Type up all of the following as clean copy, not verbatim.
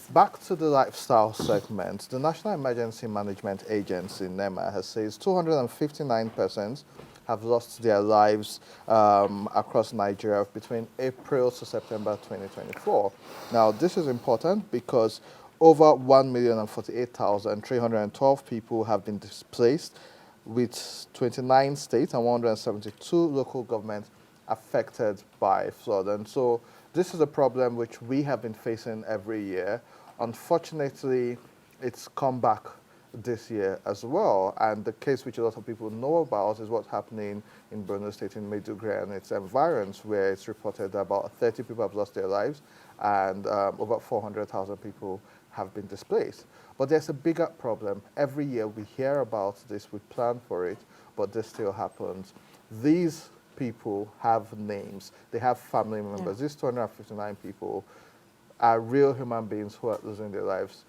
Back to the lifestyle segment, the National Emergency Management Agency, NEMA, has says 259 persons have lost their lives across Nigeria between April to September 2024. Now, this is important because over 1,048,312 people have been displaced, with 29 states and 172 local governments affected by flood. And so this is a problem which we have been facing every year. Unfortunately, it's come back this year as well. And the case which a lot of people know about is what's happening in Borno State, in Maiduguri and its environs, where it's reported that about 30 people have lost their lives and over 400,000 people have been displaced. But there's a bigger problem. Every year we hear about this, we plan for it, but this still happens. These people have names, they have family members. These 259 people are real human beings who are losing their lives.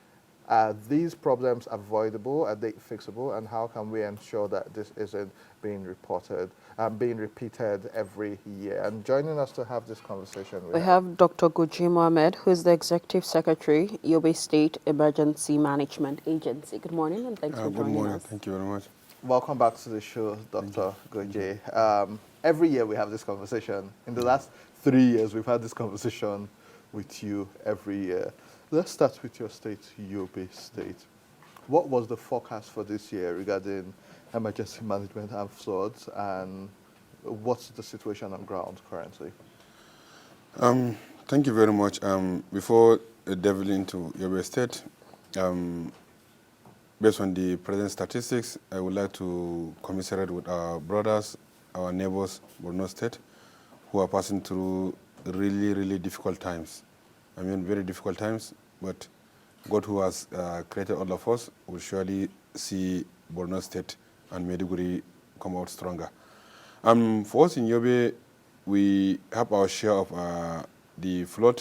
Are these problems avoidable? Are they fixable? And how can we ensure that this isn't being reported, being repeated every year? And joining us to have this conversation, we have Dr. Goje Mohammed, who is the Executive Secretary, Yobe State Emergency Management Agency. Good morning, and thanks for joining us. Good morning. Thank you very much. Welcome back to the show, Dr. Goje. Every year we have this conversation. In the last 3 years, we've had this conversation with you every year. Let's start with your state, Yobe State. What was the forecast for this year regarding emergency management and floods, and what's the situation on ground currently? Thank you very much. Before delving into Yobe State, based on the present statistics, I would like to commiserate with our brothers, our neighbors, Borno State, who are passing through really, really difficult times. I mean, very difficult times, but God, who has created all of us, will surely see Borno State and Maiduguri come out stronger. For us in Yobe, we have our share of the flood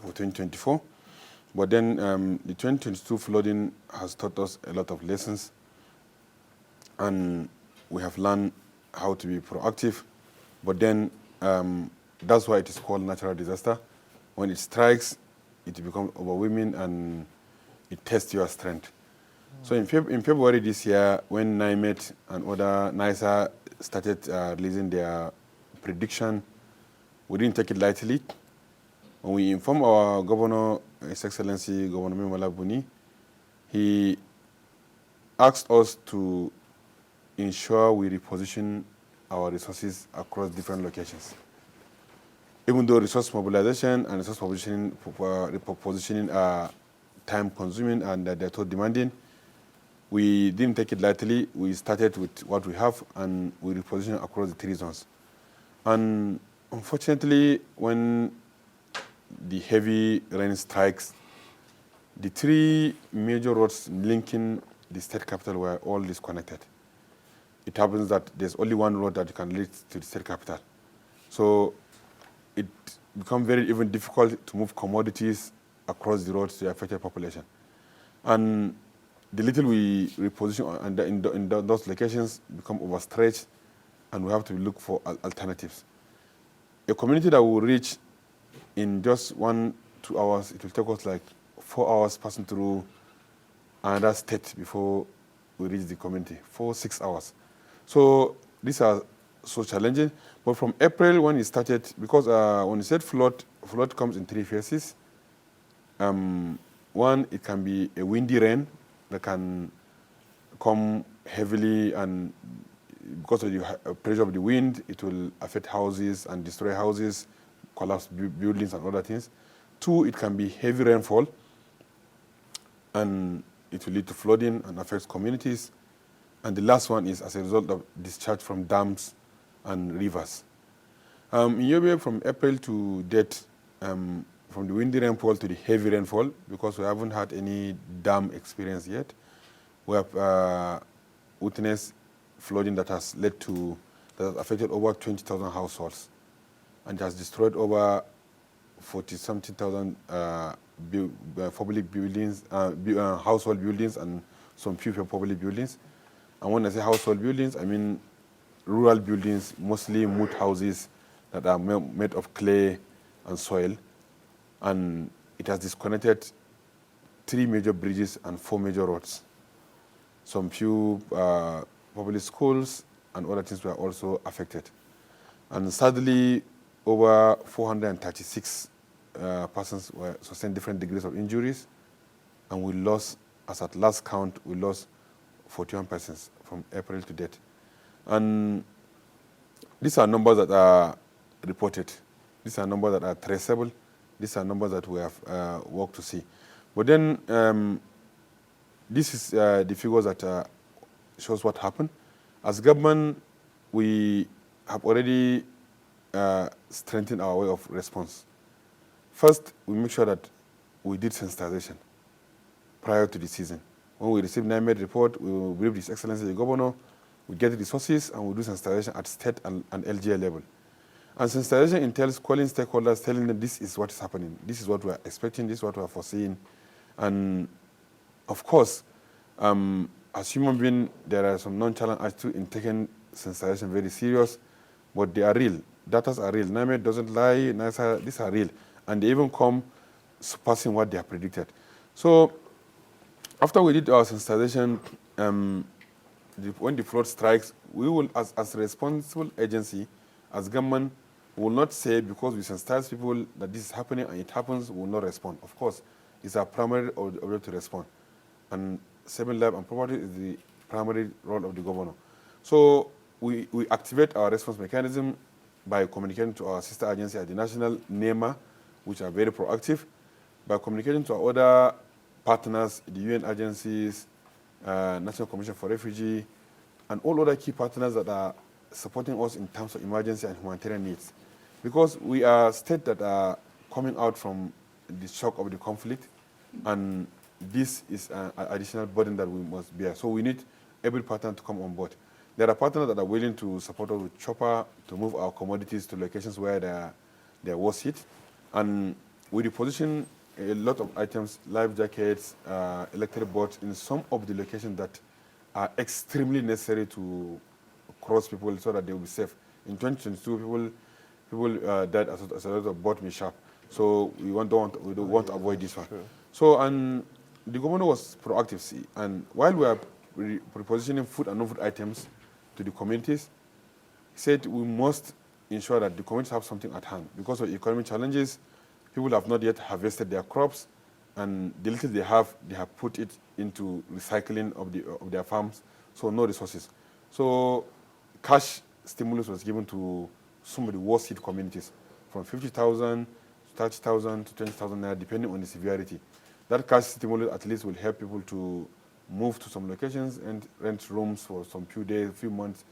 for 2024, but then the 2022 flooding has taught us a lot of lessons, and we have learned how to be proactive. But then that's why it is called natural disaster. When it strikes, it becomes overwhelming and it tests your strength. So in February this year, when NIMET and other NISA started releasing their prediction, we didn't take it lightly. When we informed our governor, His Excellency Governor Mimala Buni, he asked us to ensure we reposition our resources across different locations. Even though resource mobilization and resource repositioning are time-consuming and they're too demanding, we didn't take it lightly. We started with what we have and we repositioned across the 3 zones. And unfortunately, when the heavy rain strikes, the 3 major roads linking the state capital were all disconnected. It happens that there's only one road that can lead to the state capital. So it becomes very even difficult to move commodities across the roads to the affected population. And the little we reposition in those locations become overstretched, and we have to look for alternatives. A community that will reach in just 1-2 hours, it will take us like 4 hours passing through another state before we reach the community, 4-6 hours. So these are so challenging. But from April, when it started, because when you said flood comes in 3 phases. One, it can be a windy rain that can come heavily, and because of the pressure of the wind, it will affect houses and destroy houses, collapse buildings and other things. 2, it can be heavy rainfall, and it will lead to flooding and affects communities. And the last one is as a result of discharge from dams and rivers. In Yobe, from April to date, from the windy rainfall to the heavy rainfall, because we haven't had any dam experience yet, we have witnessed flooding that has affected over 20,000 households, and has destroyed over 40-something thousand public buildings, household buildings, and some few public buildings. And when I say household buildings, I mean rural buildings, mostly mud houses that are made of clay and soil. And it has disconnected 3 major bridges and 4 major roads. Some few public schools and other things were also affected. And sadly, over 436 persons sustained different degrees of injuries, and we lost, as at last count, we lost 41 persons from April to date. And these are numbers that are reported. These are numbers that are traceable. These are numbers that we have worked to see. But then this is the figures that shows what happened. As government, we have already strengthened our way of response. First, we make sure that we did sensitization prior to the season. When we receive NIMED report, we will brief His Excellency the Governor, we get the resources, and we do sensitization at state and LGA level. And sensitization entails calling stakeholders, telling them this is what is happening, this is what we are expecting, this is what we are foreseeing. And of course, as human beings, there are some nonchalant attitudes in taking sensitization very serious, but they are real. Data are real. NIMED doesn't lie. NISA, these are real. And they even come surpassing what they have predicted. So after we did our sensitization, when the flood strikes, we will, as a responsible agency, as government, we will not say because we sensitize people that this is happening and it happens, we will not respond. Of course, it's our primary objective to respond. And saving life and property is the primary role of the governor. So we activate our response mechanism by communicating to our sister agency at the national, NEMA, which are very proactive, by communicating to our other partners, the UN agencies, National Commission for Refugee, and all other key partners that are supporting us in terms of emergency and humanitarian needs. Because we are states that are coming out from the shock of the conflict, and this is an additional burden that we must bear. So we need every partner to come on board. There are partners that are willing to support us with chopper to move our commodities to locations where there was hit. And we reposition a lot of items, life jackets, electric boats in some of the locations that are extremely necessary to cross people so that they will be safe. In 2022, people died as a result of boat mishap. So we want to avoid this one. Sure. So, and the governor was proactive. See, and while we are repositioning food and non-food items to the communities, he said we must ensure that the communities have something at hand. Because of economic challenges, people have not yet harvested their crops, and the little they have put it into recycling of their farms, so no resources. So cash stimulus was given to some of the worst hit communities, from 50,000 to 30,000 to 20,000 naira, depending on the severity. That cash stimulus at least will help people to move to some locations and rent rooms for some few days, few months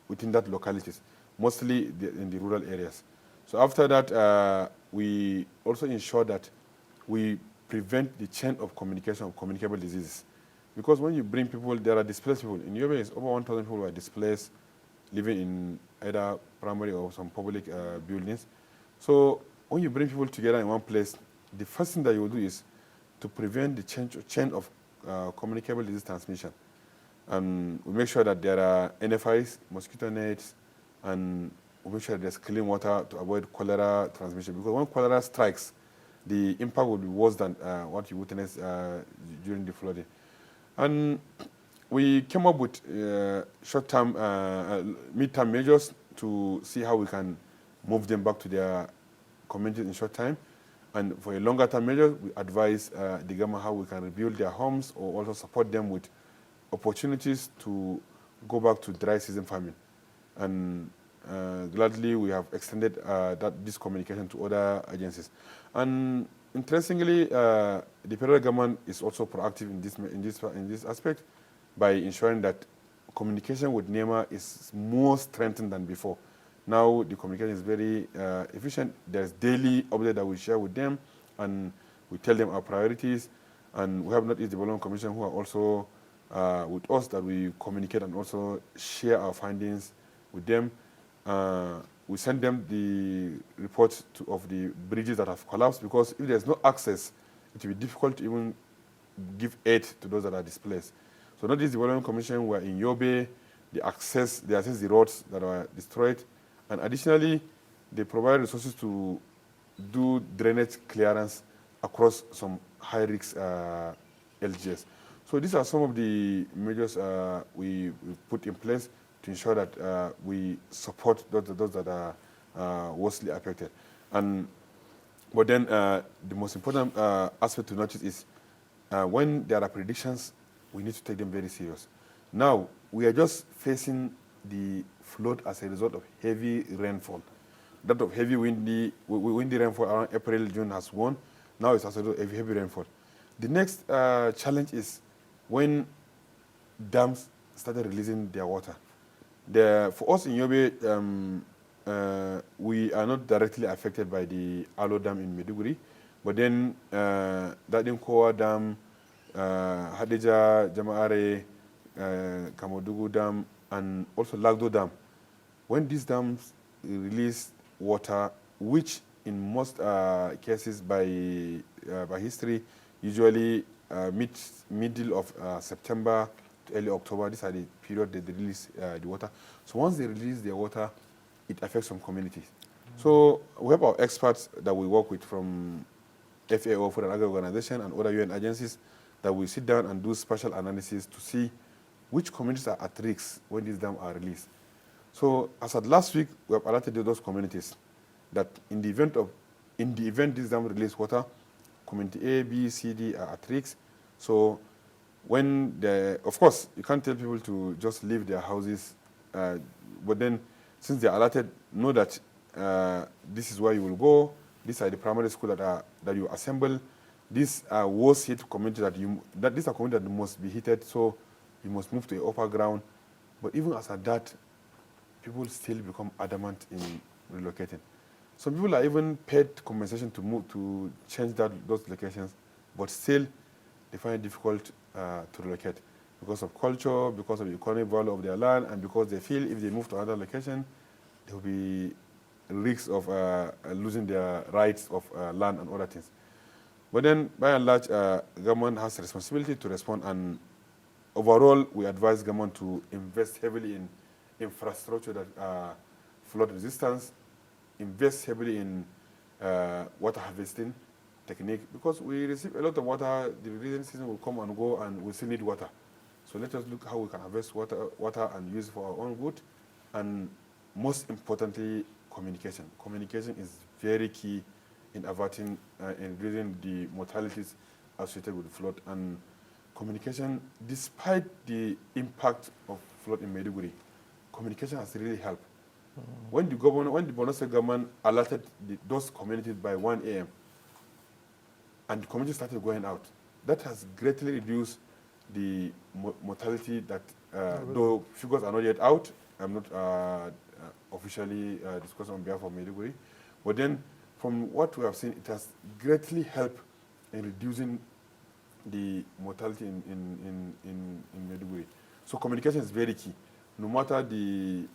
within that localities, mostly in the rural areas. So after that, we also ensure that we prevent the chain of communication of communicable diseases. Because when you bring people, there are displaced people. In Yobe, it's over 1,000 people who are displaced, living in either primary or some public buildings. So when you bring people together in one place, the first thing that you will do is to prevent the chain of communicable disease transmission. And we make sure that there are NFIs, mosquito nets, and we make sure there's clean water to avoid cholera transmission. Because when cholera strikes, the impact will be worse than what you witnessed during the flooding. And we came up with short-term, mid-term measures to see how we can move them back to their communities in short time. And for a longer-term measure, we advise the government how we can rebuild their homes or also support them with opportunities to go back to dry season farming. And gladly, we have extended this communication to other agencies. And interestingly, the federal government is also proactive in this aspect by ensuring that communication with NEMA is more strengthened than before. Now the communication is very efficient. There's daily update that we share with them, and we tell them our priorities. And we have Northeast Development Commission who are also with us, that we communicate and also share our findings with them. We send them the reports of the bridges that have collapsed, because if there's no access, it will be difficult to even give aid to those that are displaced. So Northeast Development Commission were in Yobe, they access the roads that are destroyed, and additionally, they provide resources to do drainage clearance across some high-risk LGS. So these are some of the measures we put in place to ensure that we support those that are worstly affected. But then the most important aspect to notice is when there are predictions, we need to take them very serious. Now, we are just facing the flood as a result of heavy rainfall. That of heavy windy rainfall around April, June has gone. Now it's as a result of heavy rainfall. The next challenge is when dams started releasing their water. For us in Yobe, we are not directly affected by the Alo Dam in Maiduguri, but then Dadin Kowa Dam, Hadija, Jama'are, Kamodugu Dam, and also Lagdo Dam. When these dams release water, which in most cases by history, usually middle of September to early October, these are the period that they release the water. So once they release their water, it affects some communities. So we have our experts that we work with from FAO, Food and Agri Organization, and other UN agencies that we sit down and do special analysis to see which communities are at risk when these dams are released. So as at last week, we have alerted those communities that in the event these dams release water, community A, B, C, D are at risk. So when of course, you can't tell people to just leave their houses, but then since they are alerted, know that this is where you will go. These are the primary schools that you assemble. These are worst hit communities these are communities that must be heated, so you must move to the upper ground. But even as at that, people still become adamant in relocating. Some people are even paid compensation to move to change those locations, but still they find it difficult to relocate because of culture, because of the economic value of their land, and because they feel if they move to another location, there will be risks of losing their rights of land and other things. But then, by and large, government has a responsibility to respond, and overall, we advise government to invest heavily in infrastructure that flood resistance, invest heavily in water harvesting technique, because we receive a lot of water. The rainy season will come and go, and we still need water. So let us look how we can harvest water and use it for our own good. And most importantly, communication. Communication is very key in averting and reducing the mortalities associated with flood. And communication, despite the impact of flood in Maiduguri, communication has really helped. When the Borno State government alerted those communities by 1 a.m. and the community started going out, that has greatly reduced the mortality that, though figures are not yet out, I'm not officially discussing on behalf of Maiduguri, but then from what we have seen, it has greatly helped in reducing the mortality in Maiduguri. So communication is very key. No matter the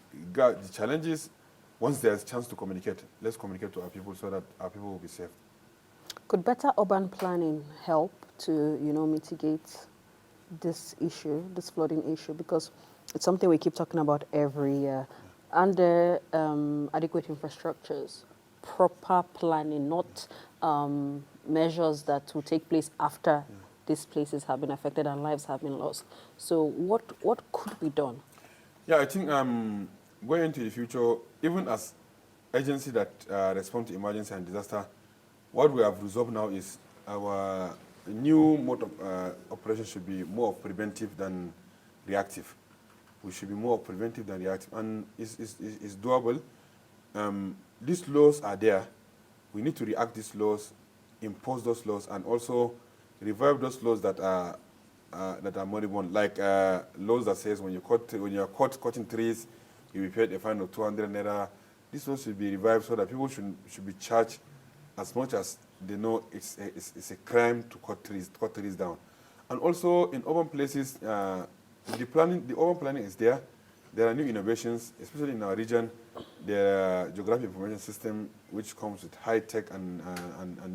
challenges, once there's a chance to communicate, let's communicate to our people so that our people will be safe. Could better urban planning help to, mitigate this issue, this flooding issue? Because it's something we keep talking about every year. Under adequate infrastructures, proper planning, not measures that will take place after these places have been affected and lives have been lost. So what could be done? Yeah, I think going into the future, even as agencies that respond to emergency and disaster, what we have resolved now is our new mode of operation should be more of preventive than reactive. We should be more preventive than reactive, and it's doable. These laws are there. We need to react these laws, impose those laws, and also revive those laws that are moribund, like laws that says when you are caught cutting trees, you will be paid a fine of 200 naira. These laws should be revived so that people should be charged as much as they know it's a crime to cut trees down. And also in urban places, the urban planning is there. There are new innovations, especially in our region. There are geographic information system which comes with high tech and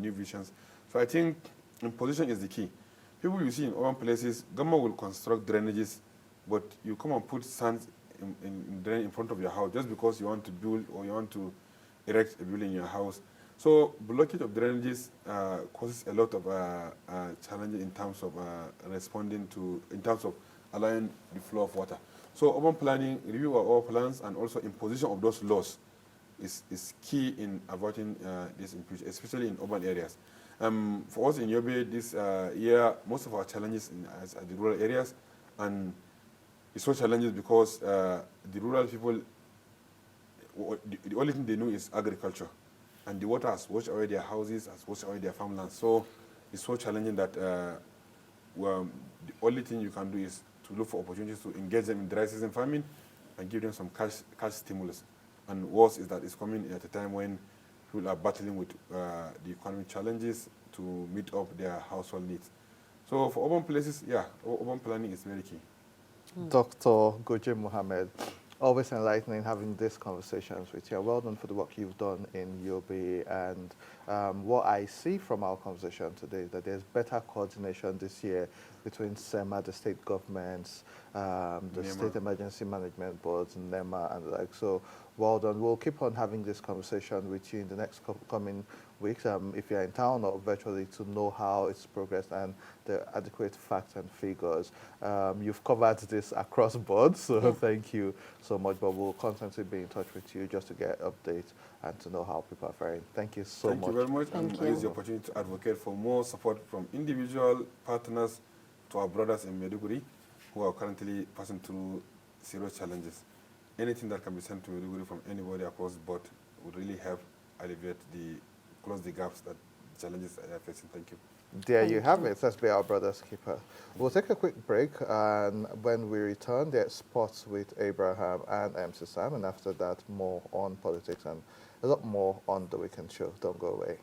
new visions. So I think imposition is the key. People you see in urban places, government will construct drainages, but you come and put sand in front of your house just because you want to build or you want to erect a building in your house. So blockage of drainages causes a lot of challenges in terms of responding to, in terms of allowing the flow of water. So urban planning, review of our plans, and also imposition of those laws is key in avoiding this impunity, especially in urban areas. For us in Yobe this year, most of our challenges are the rural areas, and it's so challenges because the rural people, the only thing they know is agriculture, and the water has washed away their houses, has washed away their farmlands. So it's so challenging that well, the only thing you can do is to look for opportunities to engage them in dry season farming and give them some cash stimulus. And worse is that it's coming at a time when people are battling with the economic challenges to meet up their household needs. So for urban places, yeah, urban planning is very key. Dr. Goje Mohammed, always enlightening having these conversations with you. Well done for the work you've done in Yobe. And what I see from our conversation today is that there's better coordination this year between SEMA, the state governments, the NEMA. State Emergency Management Boards, NEMA, and the like. So well done. We'll keep on having this conversation with you in the next coming weeks, if you're in town or virtually, to know how it's progressed and the adequate facts and figures. You've covered this across board, so thank you so much. But we'll constantly be in touch with you just to get updates and to know how people are faring. Thank you so much. Thank you very much. Thank And you. I use the opportunity to advocate for more support from individual partners to our brothers in Maiduguri who are currently passing through serious challenges. Anything that can be sent to Maiduguri from anybody across the board would really help alleviate close the gaps that challenges they are facing. Thank you. There you have it. Let's be our brother's keeper. We'll take a quick break, and when we return, there's sports with Abraham and MC Sam, and after that, more on politics and a lot more on the weekend show. Don't go away.